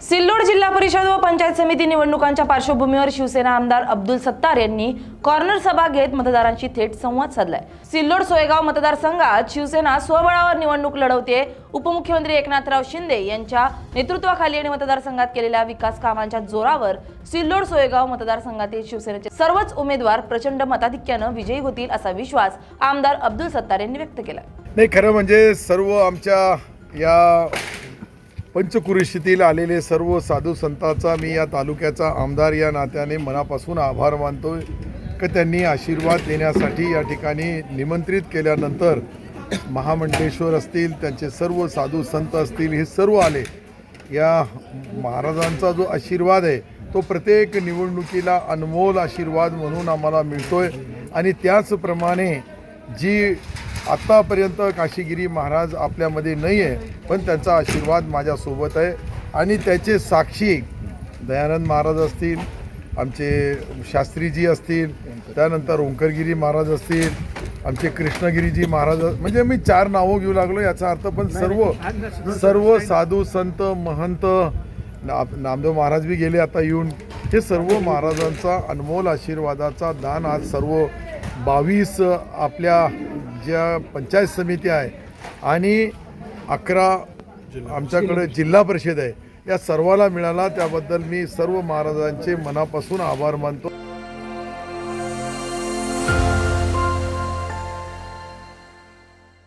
सिल्लोड जिल्हा परिषद व पंचायत समिती निवडणुकांच्या पार्श्वभूमीवर शिवसेना आमदार अब्दुल सत्तार यांनी कॉर्नर सभा घेत मतदारांशी थेट संवाद साधलाय। सिल्लोड सोयगाव मतदारसंघात शिवसेना स्वबळावर निवडणूक लढवते। उपमुख्यमंत्री एकनाथराव शिंदे यांच्या नेतृत्वाखाली आणि मतदारसंघात केलेल्या विकास कामांच्या जोरावर सिल्लोड सोयगाव मतदारसंघातील शिवसेनेचे सर्वच उमेदवार प्रचंड मताधिक्याने विजयी होतील असा विश्वास आमदार अब्दुल सत्तार यांनी व्यक्त केला। नाही, खरं म्हणजे सर्व आमच्या या पंचकुरेशीतील आलेले सर्व साधू संतांचा मी या तालुक्याचा आमदार या नात्याने मनापासून आभार मानतोय की त्यांनी आशीर्वाद देण्यासाठी या ठिकाणी निमंत्रित केल्यानंतर महामंडलेश्वर असतील, त्यांचे सर्व साधू संत असतील, हे सर्व आले। या महाराजांचा जो आशीर्वाद आहे तो प्रत्येक निवडणुकीला अनमोल आशीर्वाद म्हणून आम्हाला मिळतोय आणि त्याचप्रमाणे जी आत्तापर्यंत काशीगिरी महाराज आपल्यामध्ये नाही आहे, पण त्यांचा आशीर्वाद माझ्यासोबत आहे आणि त्याचे साक्षी दयानंद महाराज असतील, आमचे शास्त्रीजी असतील, त्यानंतर ओंकारगिरी महाराज असतील, आमचे कृष्णगिरीजी महाराज, म्हणजे मी 4 नावं घेऊ लागलो याचा अर्थ, पण सर्व साधू संत महंत, नामदेव महाराज बी गेले आता येऊन, हे सर्व महाराजांचा अनमोल आशीर्वादाचा दान आज सर्व 22 आपल्या ज्या पंचायत समिती आहे आणि 11 आमच्याकडे जिल्हा परिषद आहे, या सर्वाला मिळाला। त्याबद्दल मी सर्व महाराजांचे मनापासून आभार मानतो।